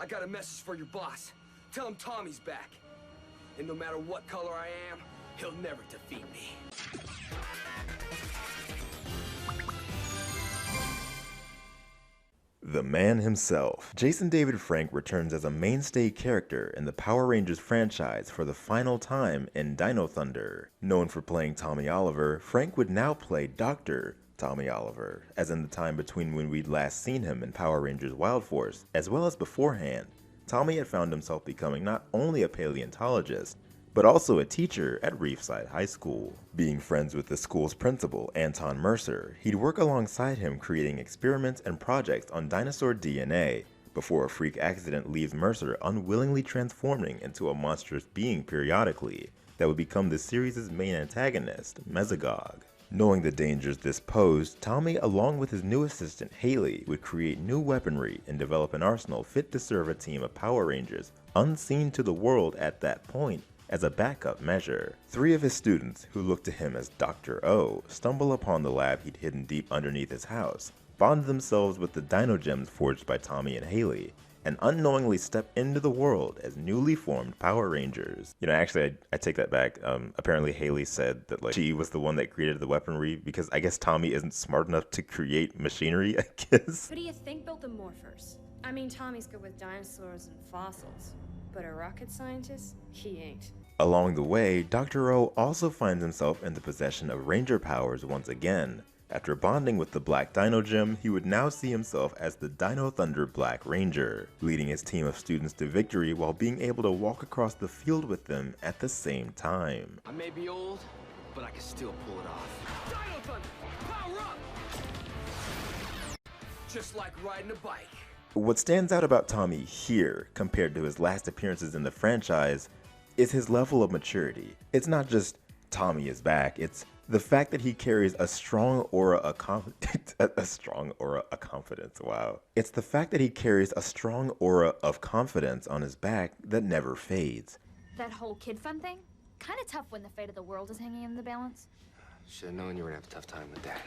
I got a message for your boss. Tell him Tommy's back. And no matter what color I am, he'll never defeat me. The man himself. Jason David Frank returns as a mainstay character in the Power Rangers franchise for the final time in Dino Thunder. Known for playing Tommy Oliver, Frank would now play Dr. Tommy Oliver, as in the time between when we'd last seen him in Power Rangers Wild Force, as well as beforehand. Tommy had found himself becoming not only a paleontologist, but also a teacher at Reefside High School. Being friends with the school's principal, Anton Mercer, he'd work alongside him creating experiments and projects on dinosaur DNA, before a freak accident leaves Mercer unwillingly transforming into a monstrous being periodically that would become the series' main antagonist, Mesogog. Knowing the dangers this posed, Tommy, along with his new assistant Haley, would create new weaponry and develop an arsenal fit to serve a team of Power Rangers unseen to the world at that point as a backup measure. 3 of his students, who looked to him as Dr. O, stumble upon the lab he'd hidden deep underneath his house, bond themselves with the Dino Gems forged by Tommy and Haley, and unknowingly step into the world as newly formed Power Rangers. You know, actually, I take that back. Apparently Haley said that like she was the one that created the weaponry because I guess Tommy isn't smart enough to create machinery, I guess. Who do you think built the morphers? I mean, Tommy's good with dinosaurs and fossils, but a rocket scientist? He ain't. Along the way, Dr. O also finds himself in the possession of Ranger powers once again. After bonding with the Black Dino Gem, he would now see himself as the Dino Thunder Black Ranger, leading his team of students to victory while being able to walk across the field with them at the same time. I may be old, but I can still pull it off. Dino Thunder, power up! Just like riding a bike. What stands out about Tommy here, compared to his last appearances in the franchise, is his level of maturity. It's not just Tommy is back, it's the fact that he carries a strong aura of confidence. Wow. It's the fact that he carries a strong aura of confidence on his back that never fades. That whole kid fun thing? Kinda tough when the fate of the world is hanging in the balance. Should've known you were gonna have a tough time with that.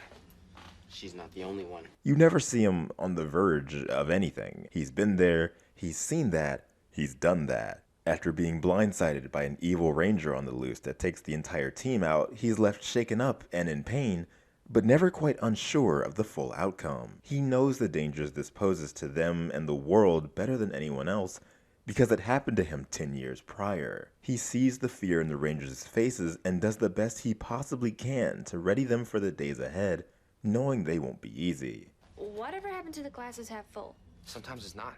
She's not the only one. You never see him on the verge of anything. He's been there, he's seen that, he's done that. After being blindsided by an evil ranger on the loose that takes the entire team out, he's left shaken up and in pain, but never quite unsure of the full outcome. He knows the dangers this poses to them and the world better than anyone else because it happened to him 10 years prior. He sees the fear in the Rangers' faces and does the best he possibly can to ready them for the days ahead, knowing they won't be easy. Whatever happened to the glasses half full? Sometimes it's not.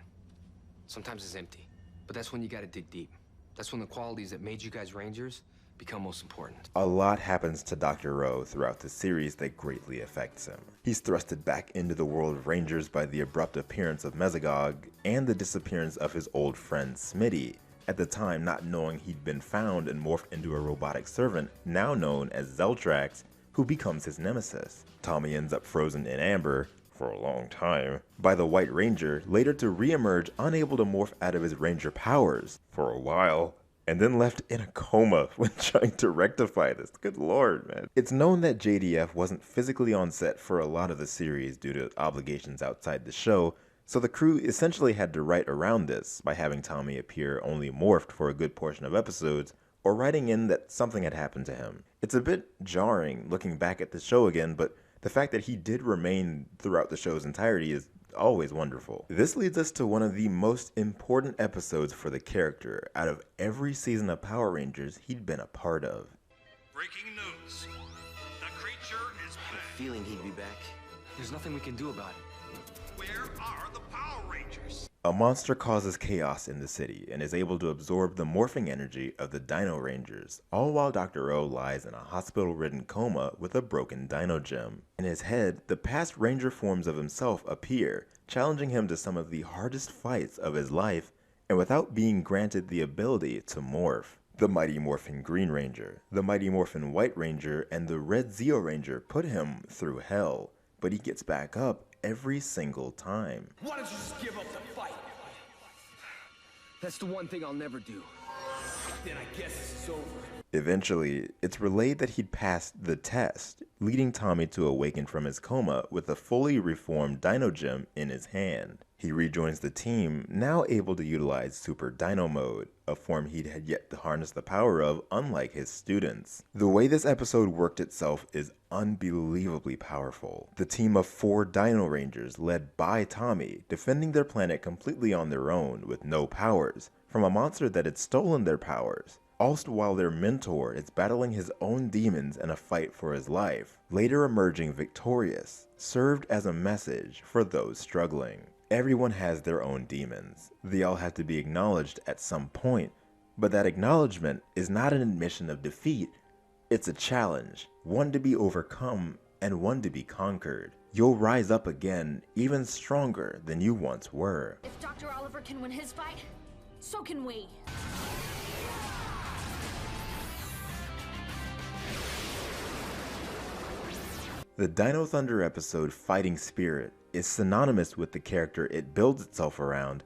Sometimes it's empty. But that's when you gotta dig deep. That's when the qualities that made you guys Rangers become most important. A lot happens to Dr. O throughout the series that greatly affects him. He's thrusted back into the world of Rangers by the abrupt appearance of Mesogog and the disappearance of his old friend Smitty, at the time not knowing he'd been found and morphed into a robotic servant, now known as Zeltrax, who becomes his nemesis. Tommy ends up frozen in amber, for a long time, by the White Ranger, later to re-emerge unable to morph out of his Ranger powers for a while, and then left in a coma when trying to rectify this. Good lord, man. It's known that JDF wasn't physically on set for a lot of the series due to obligations outside the show, so the crew essentially had to write around this by having Tommy appear only morphed for a good portion of episodes, or writing in that something had happened to him. It's a bit jarring looking back at the show again, but the fact that he did remain throughout the show's entirety is always wonderful. This leads us to one of the most important episodes for the character out of every season of Power Rangers he'd been a part of. Breaking news. The creature is I had back. a feeling he'd be back. There's nothing we can do about it. Where are the Power Rangers? A monster causes chaos in the city and is able to absorb the morphing energy of the Dino Rangers, all while Dr. O lies in a hospital-ridden coma with a broken Dino Gem. In his head, the past Ranger forms of himself appear, challenging him to some of the hardest fights of his life, and without being granted the ability to morph. The Mighty Morphin Green Ranger, the Mighty Morphin White Ranger, and the Red Zeo Ranger put him through hell, but he gets back up every single time. Why don't you just give up the fight? That's the one thing I'll never do. Then I guess this is over. Eventually, it's relayed that he'd passed the test, leading Tommy to awaken from his coma with a fully reformed Dino Gem in his hand. He rejoins the team, now able to utilize Super Dino Mode, a form he had yet to harness the power of, unlike his students. The way this episode worked itself is unbelievably powerful. The team of 4 Dino Rangers, led by Tommy, defending their planet completely on their own with no powers, from a monster that had stolen their powers. Also while their mentor is battling his own demons in a fight for his life, later emerging victorious, served as a message for those struggling. Everyone has their own demons. They all have to be acknowledged at some point, but that acknowledgement is not an admission of defeat. It's a challenge, one to be overcome and one to be conquered. You'll rise up again, even stronger than you once were. If Dr. Oliver can win his fight, so can we. The Dino Thunder episode Fighting Spirit is synonymous with the character it builds itself around,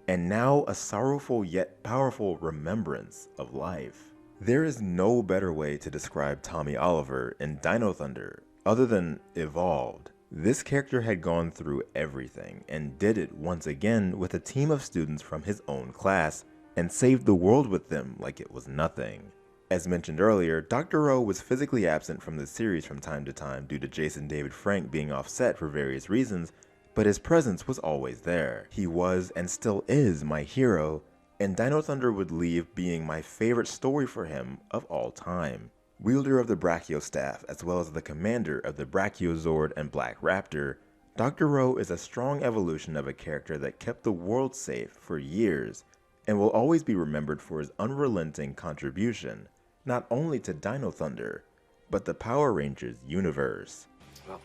and now a sorrowful yet powerful remembrance of life. There is no better way to describe Tommy Oliver in Dino Thunder other than evolved. This character had gone through everything and did it once again with a team of students from his own class and saved the world with them like it was nothing. As mentioned earlier, Dr. O was physically absent from the series from time to time due to Jason David Frank being offset for various reasons, but his presence was always there. He was and still is my hero, and Dino Thunder would leave being my favorite story for him of all time. Wielder of the Brachio Staff as well as the commander of the Brachiozord and Black Raptor, Dr. O is a strong evolution of a character that kept the world safe for years and will always be remembered for his unrelenting contribution, not only to Dino Thunder, but the Power Rangers universe. Well,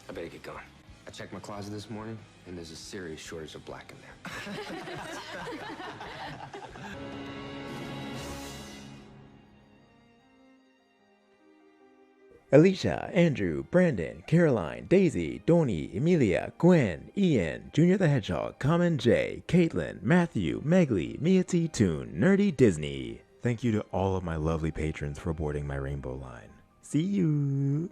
I better get going. I checked my closet this morning, and there's a serious shortage of black in there. Alicia, Andrew, Brandon, Caroline, Daisy, Donnie, Emilia, Gwen, Ian, Junior the Hedgehog, Common J, Caitlin, Matthew, Megley, Mia T. Toon, Nerdy Disney. Thank you to all of my lovely patrons for boarding my rainbow line. See you!